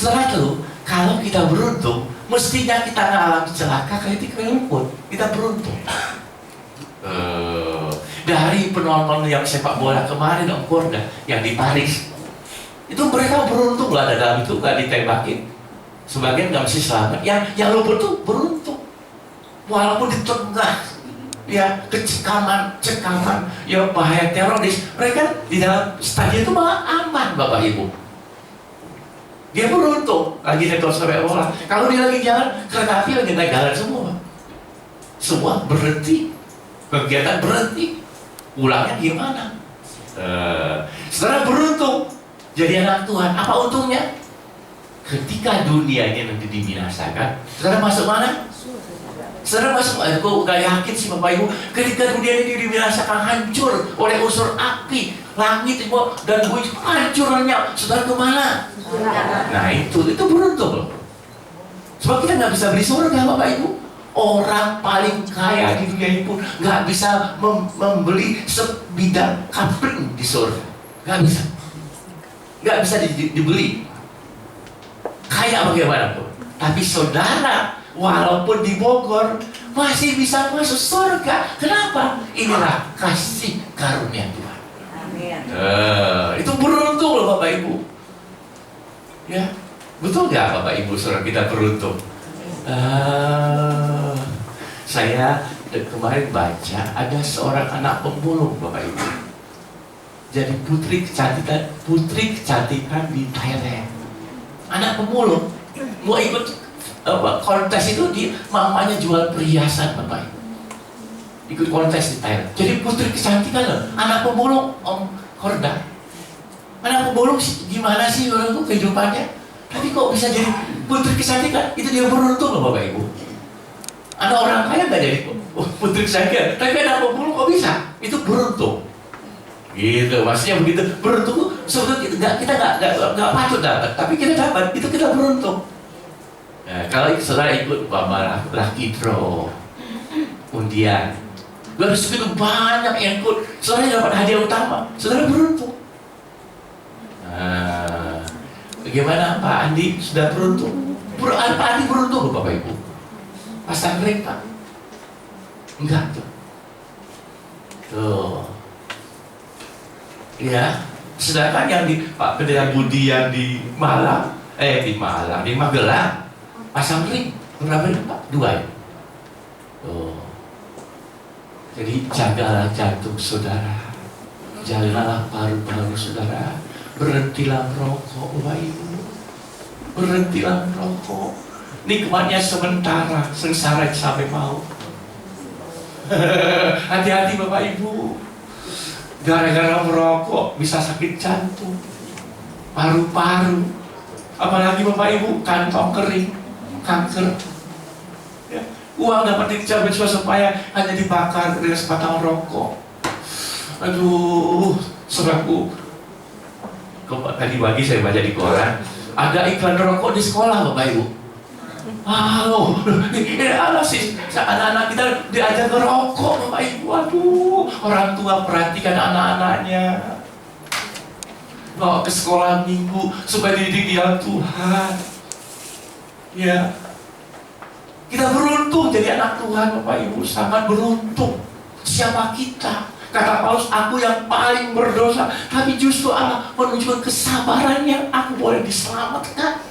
Setelah itu, kalau kita beruntung, mestinya kita mengalami celaka ketika pun kita beruntung. Dari penonton yang sepak bola kemarin Om Korda yang di Paris, itu mereka beruntung lah, ada dalam itu nggak ditembakin. Sebagian nggak mesti selamat. Yang luput tuh beruntung, walaupun di tengah ya cekaman ya bahaya teroris, mereka di dalam stadion itu malah aman, Bapak Ibu. Dia beruntung lagi nonton sepak bola. Kalau dia lagi jalan, kereta api lagi naik jalan semua berhenti, kegiatan berhenti. Pulangnya gimana? Saudara beruntung jadi anak Tuhan. Apa untungnya? Ketika dunia ini nanti dibinasakan, saudara masuk mana? Saudara masuk, aku gak yakin sih Bapak Ibu, ketika dunia ini dibinasakan, hancur oleh unsur api, langit dan bumi hancurnya, saudara kemana? Nah itu beruntung loh. Sebab kita nggak bisa beli surga, Bapak Ibu. Orang paling kaya di dunia ini pun nggak bisa membeli sebidang kapling di surga. Nggak bisa dibeli. Kaya bagaimanapun. Tapi saudara, walaupun di Bogor, masih bisa masuk surga. Kenapa? Inilah kasih karunia Tuhan. Amin. Itu beruntung loh Bapak Ibu. Ya, betul nggak Bapak Ibu saudara kita beruntung? Saya kemarin baca ada seorang anak pemulung Bapak Ibu. Jadi putri kecantikan di Thailand. Anak pemulung mau ikut kontes itu, mamanya jual perhiasan Bapak Ibu. Ikut kontes di Thailand. Jadi putri kecantikan loh, anak pemulung Om Korda. Anak pemulung gimana sih orang itu kehidupannya? Tapi kok bisa jadi putri kecantikan? Itu dia beruntung loh Bapak Ibu. Ada orang kaya nggak jadi putri kecantikan, tapi anak pemulung kok bisa? Itu beruntung. Gitu, maksudnya begitu. Beruntung sebetulnya kita nggak patut dapat, tapi kita dapat, itu kita beruntung. Nah, kalau saudara ikut lucky draw, undian, harus begitu banyak yang ikut, saudara dapat hadiah utama, saudara beruntung. Nah, bagaimana Pak Andi sudah beruntung? Pak Andi beruntung loh Bapak Ibu. Pasang ring Pak? Enggak tuh. Tuh. Ya, sedangkan yang di Pak Pendeta Budi yang di Magelang pasang ring berapa ring Pak? 2 ya? Tuh. Jadi jagalah jantung saudara, jagalah paru-paru saudara, berhentilah merokok Bapak Ibu, berhentilah merokok. Nikmatnya sementara, sengsara sampai mau. Hati-hati Bapak Ibu. Gara-gara merokok bisa sakit jantung, paru-paru, apalagi Bapak Ibu kantong kering, kanker. Ya. Uang dapat dijamin supaya hanya dibakar dengan sebatang rokok. Aduh, saudaraku. Tadi pagi saya baca di koran, ada iklan rokok di sekolah Bapak Ibu. Halo, ini apa sih? Anak-anak kita diajar ngerokok Bapak Ibu. Aduh, orang tua perhatikan anak-anaknya, bawa ke sekolah minggu supaya dididik di dalam Tuhan. Ya, kita beruntung jadi anak Tuhan Bapak Ibu, sangat beruntung. Siapa kita? Kata Paulus, aku yang paling berdosa, tapi justru Allah menunjukkan kesabarannya, aku boleh diselamatkan.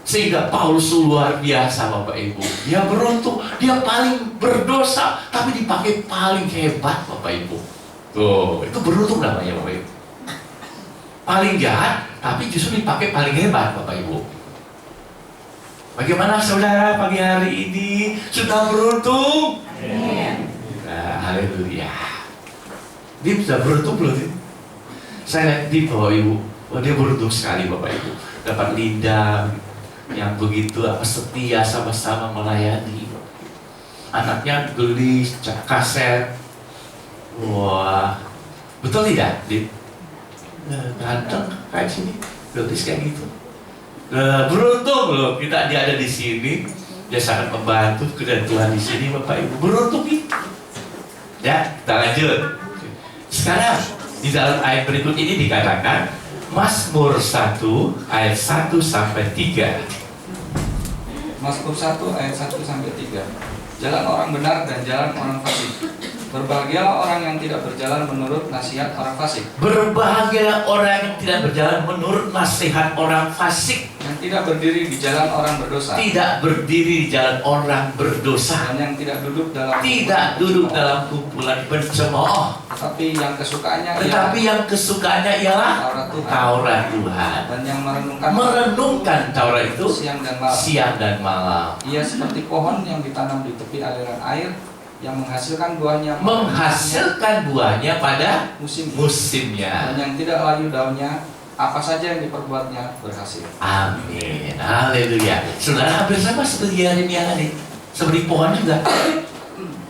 Sehingga Paulus luar biasa Bapak Ibu. Dia beruntung, dia paling berdosa, tapi dipakai paling hebat Bapak Ibu. Tuh, itu beruntung namanya Bapak Ibu. Paling jahat, tapi justru dipakai paling hebat Bapak Ibu. Bagaimana saudara pagi hari ini? Sudah beruntung? Nah, haleluya. Dia sudah beruntung belum? Saya lihat di Bapak Ibu, dia beruntung sekali Bapak Ibu. Dapat Linda yang begitu setia sama-sama melayani. Anaknya gelis, kaset. Wah, betul tidak? Ganteng kayak sini, gelis kayak gitu. Beruntung loh kita dia ada di sini. Dia sangat membantu kerjaan Tuhan di sini Bapak Ibu. Beruntung itu. Ya, kita lanjut. Sekarang di dalam ayat berikut ini dikatakan Mazmur 1 ayat 1 sampai 3. Mazmur 1 ayat 1 sampai 3. Jalan orang benar dan jalan orang fasik. Berbahagialah orang yang tidak berjalan menurut nasihat orang fasik. Berbahagialah orang yang tidak berjalan menurut nasihat orang fasik. Yang tidak berdiri di jalan orang berdosa. Tidak berdiri di jalan orang berdosa. Dan yang tidak duduk dalam kumpulan pencemooh. Tetapi yang kesukaannya ialah Taurat Tuhan. Dan yang merenungkan Taurat itu siang dan malam. Ia seperti pohon yang ditanam di tepi aliran air, yang menghasilkan buahnya pada musimnya, dan yang tidak layu daunnya, apa saja yang diperbuatnya berhasil. Amin, haleluya. Saudara, hampir sama seperti Yeremia tadi, seperti pohon juga.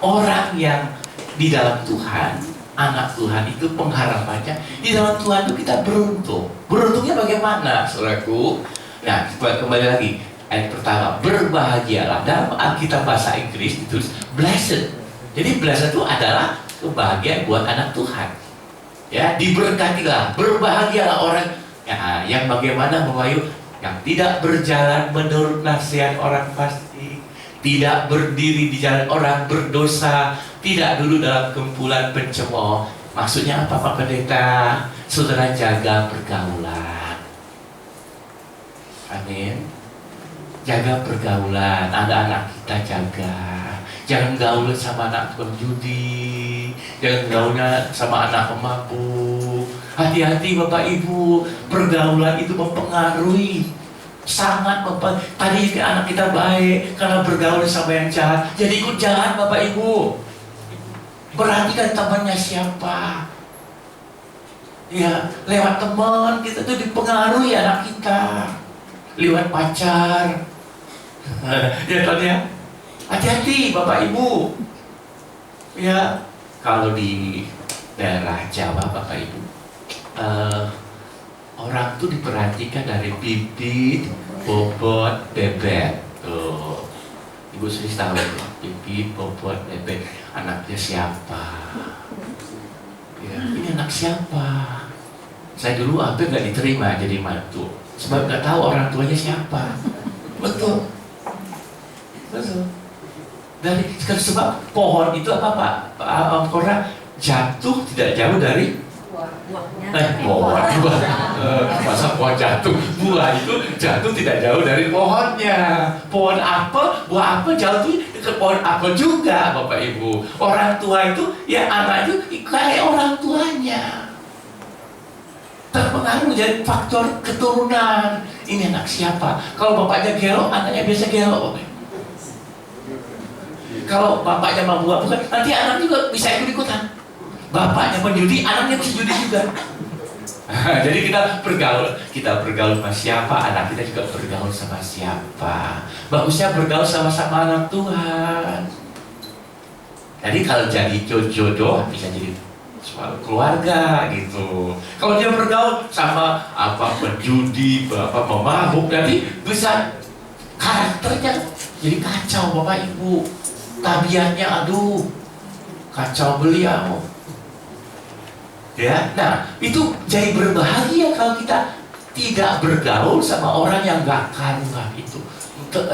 Orang yang di dalam Tuhan, anak Tuhan itu pengharapannya di dalam Tuhan itu kita beruntung. Beruntungnya bagaimana, saudaraku? Nah, kembali lagi. Ayat pertama, berbahagialah. Dalam Alkitab bahasa Inggris ditulis blessed. Jadi blessed itu adalah kebahagiaan buat anak Tuhan. Ya, diberkatilah, berbahagialah orang yang bagaimana Bapak, yang tidak berjalan menurut nasihat orang fasik, tidak berdiri di jalan orang berdosa, tidak duduk dalam kumpulan pencemooh. Maksudnya apa, Pak Pendeta? Saudara, jaga pergaulan. Amin. Jaga pergaulan, anak-anak kita jaga. Jangan gaul sama anak tukang judi, jangan gaulnya sama anak pemabuk. Hati-hati Bapak Ibu, pergaulan itu mempengaruhi, sangat mempengaruhi. Tadi anak kita baik karena bergaul sama yang jahat, jadi ikut jahat Bapak Ibu. Perhatikan temannya siapa. Ya, lewat teman kita tuh dipengaruhi anak kita, lewat pacar. Ya kan ya, hati-hati Bapak Ibu. Ya, kalau di daerah Jawa Bapak Ibu, orang tuh diperhatikan dari bibit, bobot, bebek. Tuh, Ibu sudah tahu bibit, bobot, bebek. Anaknya siapa? Ya, ini anak siapa? Saya dulu hampir nggak diterima jadi mantu, sebab nggak tahu orang tuanya siapa. Betul. Dari sebab pohon itu apa Pak? Orang jatuh tidak jauh dari masa pohon jatuh, buah itu jatuh tidak jauh dari pohonnya. Pohon apel, buah apel jatuh ke pohon apel juga Bapak Ibu. Orang tua itu, ya anak itu kayak orang tuanya, terpengaruh jadi faktor keturunan. Ini anak siapa? Kalau bapaknya gelo, anaknya biasa gelo. Kalau bapaknya mabuk-mabukan, nanti anak juga bisa ikut-ikutan. Bapaknya penjudi, anaknya bisa judi juga. Jadi kita bergaul sama siapa, anak kita juga bergaul sama siapa. Bagusnya bergaul sama-sama anak Tuhan. Jadi kalau jadi jodoh bisa jadi soal keluarga gitu. Kalau dia bergaul sama penjudi, memabuk, nanti bisa karakternya jadi kacau Bapak Ibu. Tabiatnya kacau beliau. Ya, nah itu jadi berbahagia kalau kita tidak bergaul sama orang yang gak karuan itu. Betul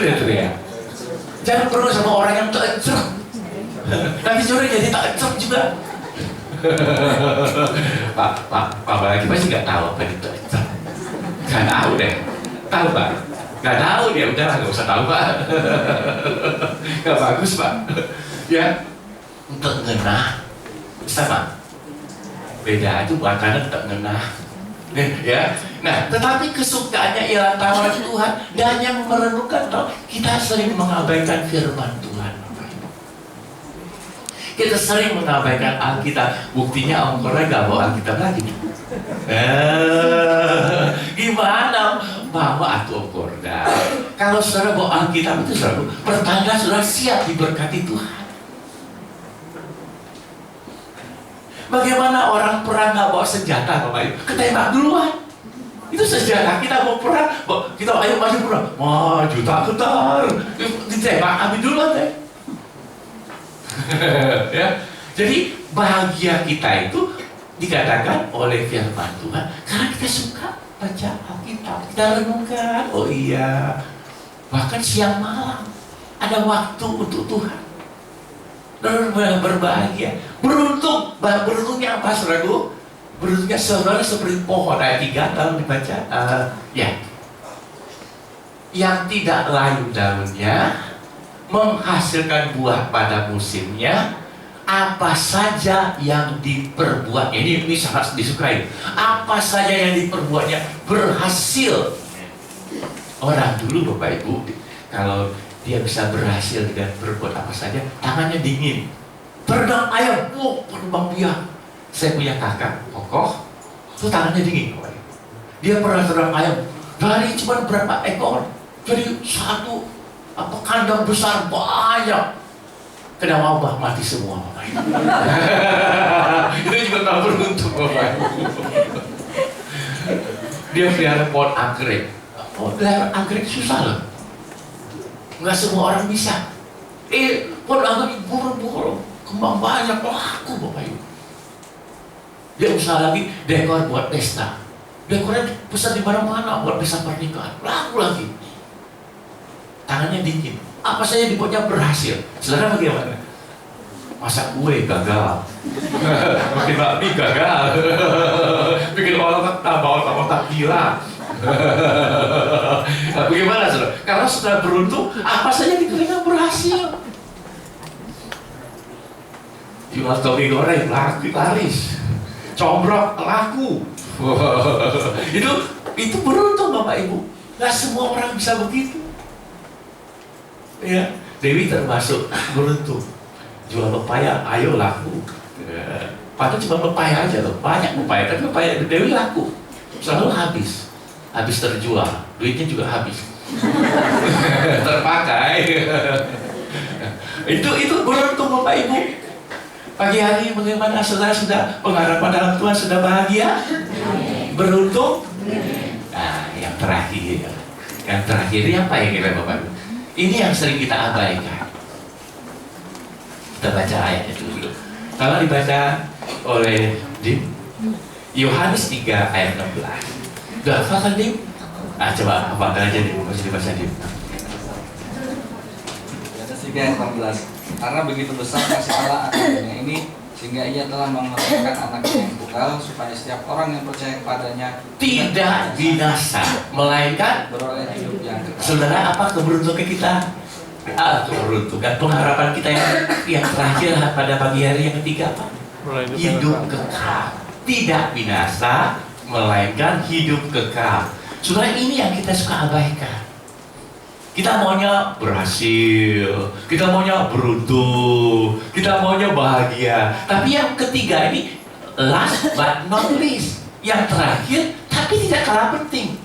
ya, tuh ya. Jangan bergaul sama orang yang nanti sore jadi tak juga. Pak lagi pasti gak tahu apa itu. Gak tahu deh. Tahu Pak? Gak tahu dia, udahlah gak usah tahu Pak. Gak bagus Pak. Ya, untuk ngenah sama beda itu bahkan untuk ngenah. Ya, nah tetapi kesukaannya ialah Taurat Tuhan, dan yang merenungkan kita sering mengabaikan firman Tuhan. Kita sering mengabaikan Alkitab. Buktinya Om Korek gak bawa Alkitab lagi nih. Gimana bawa Om Korek? Kalau saudara bawa Alkitab itu saudara, pertanda saudara siap diberkati Tuhan. Bagaimana orang perang gak bawa senjata Bapak Ibu? Ketembak duluan. Itu sejarah. Kita mau perang, kita ayo maju perang. Maju tak ketar, ditembak ambil duluan deh. Ya, jadi bahagia kita itu dikatakan oleh firman Tuhan karena kita suka baca Alkitab, kita renungkan. Oh iya, bahkan siang malam ada waktu untuk Tuhan. Berbahagia, beruntungnya apa saudaraku? Beruntungnya saudara seperti pohon. Ayat 3 kalau dibaca, ya, yang tidak layu daunnya, menghasilkan buah pada musimnya, apa saja yang diperbuat. Ini sangat disukai. Apa saja yang diperbuatnya berhasil. Orang dulu Bapak Ibu, kalau dia bisa berhasil dengan berbuat apa saja, tangannya dingin. Peredam ayam, peredam biang. Saya punya kakak, kokoh, itu tangannya dingin. Dia pernah teredam ayam dari cuma berapa ekor, jadi satu kandang besar banyak, kena wabah mati semua. Itu juga tak beruntung Bapak. Dia pelihara pohon anggrek. Pelihara anggrek susah loh. Nggak semua orang bisa. Pohon anggrek burung-burung, kembang banyak, laku Bapak Ibu. Dia usaha lagi dekor buat pesta. Dekornya besar di mana-mana buat pesta pernikahan, laku lagi. Tangannya dingin. Apa saja dibuatnya berhasil. Saudara bagaimana? Masak kue gagal, bikin bakmi gagal, bikin otak gila. Bagaimana saudara? Karena sudah beruntung, apa saja diberikan berhasil. Jual toge goreng laris, combrok laku. Itu beruntung Bapak Ibu. Gak semua orang bisa begitu. Ya, Dewi termasuk beruntung. Jual pepaya, ayo laku. Padahal cuma pepaya aja loh, banyak pepaya, tapi pepaya Dewi laku. Selalu habis terjual, duitnya juga habis. Terpakai. Itu beruntung Bapak Ibu. Pagi hari bagaimana saudara sudah pengharapan dalam Tuhan sudah bahagia? Beruntung? Nah, yang terakhir apa ya kira Bapak Ibu? Ini yang sering kita abaikan. Kita baca ayatnya dulu. Kalau dibaca oleh Dim, Yohanes 3 ayat 16. Udah hafal kan Dim? Coba hafalkan aja Dim, masih dibaca Dim. Yohanes 3 ayat 16. Karena begitu besar kasih Allah akan dunia ini, sehingga Ia telah memberikan Anaknya yang tunggal, supaya setiap orang yang percaya kepadanya tidak binasa, melainkan beroleh hidup yang kekal. Saudara, apa keberuntungan kita? Keberuntungan, pengharapan kita yang terakhir pada pagi hari yang ketiga apa? Hidup kekal, tidak binasa, melainkan hidup kekal. Saudara, ini yang kita suka abaikan. Kita maunya berhasil, kita maunya beruntung, kita maunya bahagia. Tapi yang ketiga ini, last but not least, yang terakhir tapi tidak kalah penting.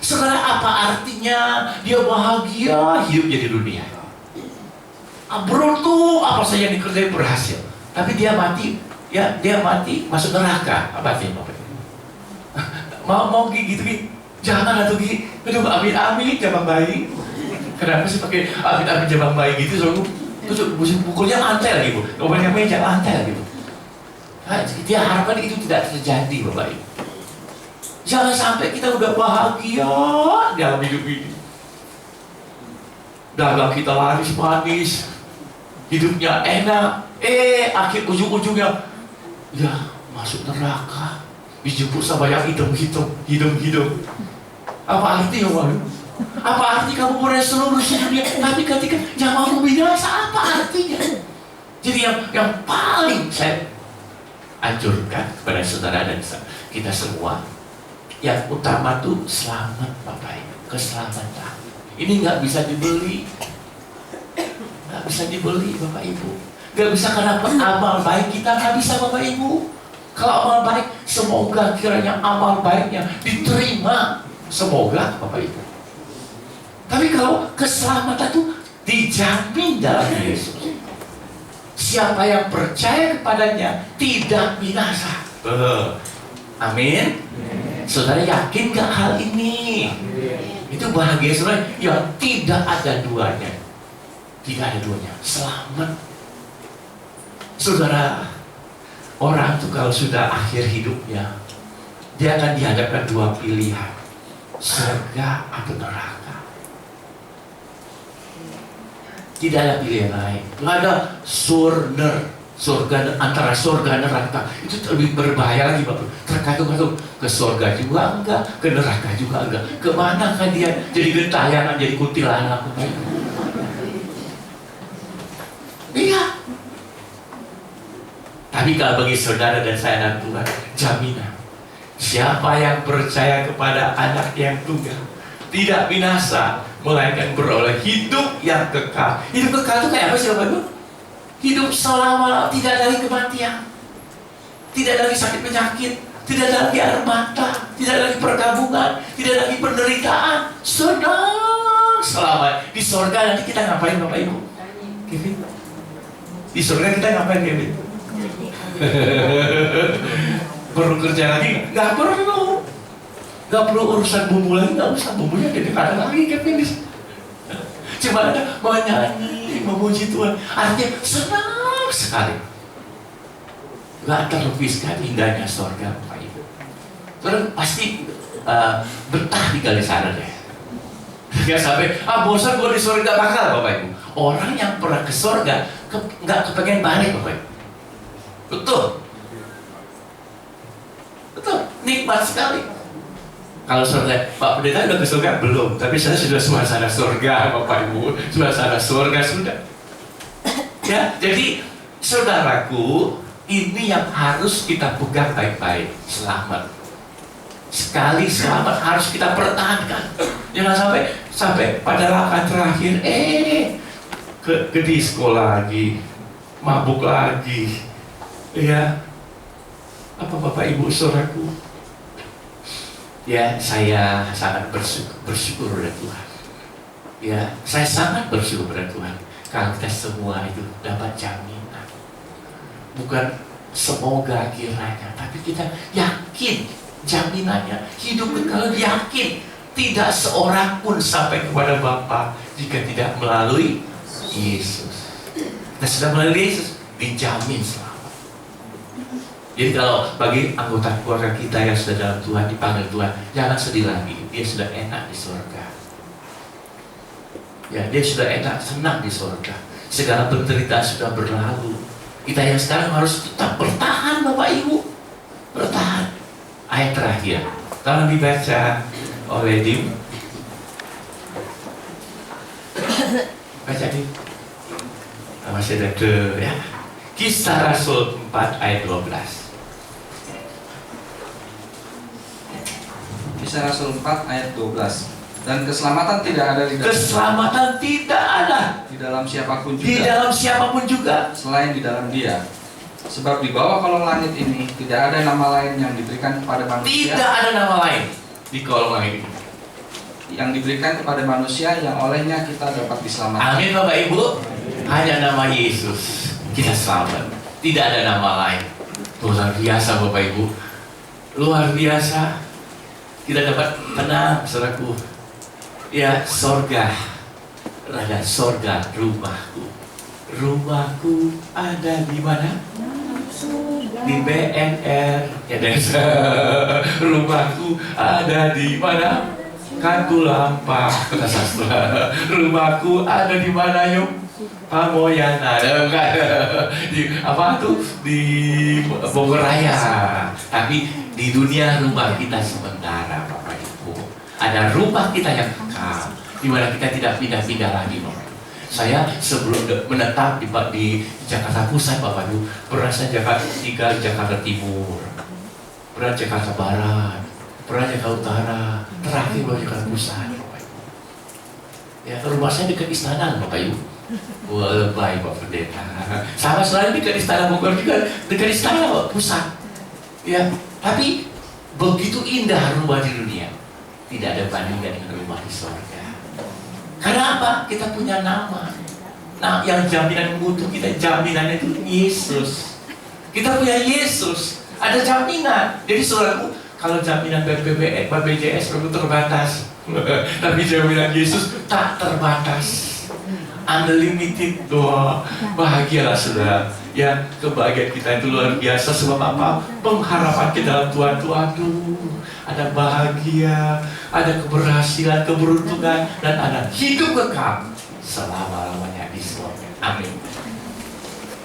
Saudara, apa artinya dia bahagia hidupnya di dunia? Beruntung apa saja yang dikerjain berhasil, tapi dia mati, masuk neraka. Apa artinya Bapak? Mau gitu? Jangan atau Gi, aduh amin jabang bayi. Kenapa sih pakai amin jabang bayi gitu? Soalnya tuh pukulnya lantai lagi Bu, obatnya meja lantai lagi Bu. Dia harapkan itu tidak terjadi Bapak Ibu. Jangan sampai kita udah bahagia dalam hidup ini. Dagang kita laris manis, hidupnya enak. Akhir ujung-ujungnya, ya masuk neraka, dijemput sama yang hidup. Apa arti ya Waduh? Apa arti kamu boleh seluruh dunia, tapi ketika nyawamu binasa, apa artinya? Jadi yang paling saya anjurkan kepada saudara dan kita semua, yang utama tuh selamat Bapak Ibu, keselamatan. Ini nggak bisa dibeli, Bapak Ibu. Nggak bisa karena amal baik kita, nggak bisa Bapak Ibu. Kalau amal baik, semoga kiranya amal baiknya diterima. Semoga Bapak Ibu. Tapi kalau keselamatan itu dijamin dalam Yesus. Siapa yang percaya kepadanya tidak binasa. Amin. Saudara yakin gak hal ini? Itu bahagia saudara yang tidak ada duanya. Tidak ada duanya. Selamat. Saudara, Orang tuh kalau sudah akhir hidupnya, dia akan dihadapkan dua pilihan, surga atau neraka. Tidak ada pilihan lain. Nggak ada surga antara surga dan neraka. Itu lebih berbahaya lagi, Bapak. Terkadang ke surga juga enggak, ke neraka juga enggak. Kemana kan dia jadi gentayangan, jadi kuntilanak? Iya. Tapi kalau bagi saudara dan saya dan Tuhan, jaminan. Siapa yang percaya kepada Anak yang tunggal tidak binasa, melainkan beroleh hidup yang kekal. Hidup kekal itu kayak apa sih, Bapak Ibu? Hidup selama tidak dari kematian, tidak dari sakit penyakit, tidak lagi air mata, tidak lagi perkabungan, tidak lagi penderitaan. Senang selama di surga. Nanti kita ngapain, Bapak Ibu? Kevin? Di surga kita ngapain, Kevin? Perlu kerja lagi? Nggak perlu. Nggak perlu urusan bumbu lagi, nggak usah. Bumbunya ada lagi, Kevin. Cuma ada menyanyi, memuji Tuhan. Artinya senang sekali. Nggak terlukiskan indahnya surga, Bapak Ibu. Terus pasti betah tinggal di sana deh. Nggak sampai, bosan gue di surga bakal, Bapak Ibu. Orang yang pernah ke surga nggak kepengen balik, Bapak Ibu. Betul, nikmat sekali. Kalau surga, Pak Pendeta udah ke surga? Belum, tapi saya sudah suasana surga, Bapak Ibu. Suasana surga sudah. Ya, jadi saudaraku, ini yang harus kita pegang baik-baik. Selamat. Sekali selamat harus kita pertahankan. Jangan sampai pada langkah terakhir, ke disco lagi, mabuk lagi. Ya, apa Bapak Ibu saudaraku? Ya, saya sangat bersyukur pada Tuhan. Ya, saya sangat bersyukur pada Tuhan. Kalau kita semua itu dapat jaminan, bukan semoga kiranya, tapi kita yakin jaminannya. Hidup kalau yakin, tidak seorang pun sampai kepada Bapa jika tidak melalui Yesus. Kita sudah melalui Yesus, dijamin selamat. Jadi kalau bagi anggota keluarga kita yang sudah dalam Tuhan, dipanggil Tuhan, jangan sedih lagi. Dia sudah enak di surga. Ya, dia sudah enak, senang di surga. Segala penderitaan sudah berlalu. Kita yang sekarang harus tetap bertahan, Bapak Ibu. Bertahan. Ayat terakhir, tolong dibaca oleh Dim. Baca Dim. Masih ada ya. Kisah Rasul 4 ayat 12. Kisah Rasul 4 ayat 12. Dan keselamatan tidak ada di dalam. Keselamatan tidak ada di dalam siapapun juga. Di dalam siapapun juga. Selain di dalam Dia. Sebab di bawah kolong langit ini tidak ada nama lain yang diberikan kepada manusia. Tidak ada nama lain di kolong langit ini yang diberikan kepada manusia yang olehnya kita dapat diselamatkan. Amin, Bapak Ibu. Hanya nama Yesus kita selamat. Tidak ada nama lain. Luar biasa, Bapak Ibu. Luar biasa. Kita dapat tenang, saudaraku. Ya, sorga. Ada sorga rumahku. Rumahku ada di mana? Di BNR. Ya, rumahku ada di mana? Katulampa. Kata sastra. Rumahku ada di mana, yuk? Pamoyana, di apa tuh, di Bogor Raya. Tapi di dunia rumah kita sementara, Bapak Ibu. Ada rumah kita yang kekal, di mana kita tidak pindah-pindah lagi, Bapak Ibu. Saya sebelum menetap di Jakarta Pusat, Bapak Ibu, pernah saya tinggal di Jakarta Timur, pernah Jakarta Barat, pernah Jakarta Utara, terakhir baru Jakarta Pusat, Bapak Ibu. Ya, rumah saya dekat istana, Bapak Ibu. Wah, baik Pak Pendeta. Sama selain dekat istana Bogor juga, dekat istana Pak Pusat. Ya, tapi begitu indah rumah di dunia, tidak ada bandingan dengan rumah di surga. Karena apa? Kita punya nama. Nah, yang jaminan mutu kita, jaminannya itu Yesus. Kita punya Yesus, ada jaminan. Jadi saudaraku, kalau jaminan BPJS itu terbatas, tapi jaminan Yesus tak terbatas. Unlimited doa. Bahagialah saudara. Ya, kebahagiaan kita itu luar biasa. Sebab apa? Pengharapan kita dalam Tuhan itu, aduh, ada bahagia, ada keberhasilan, keberuntungan, dan ada hidup kekal selama-lamanya di surga. Amin.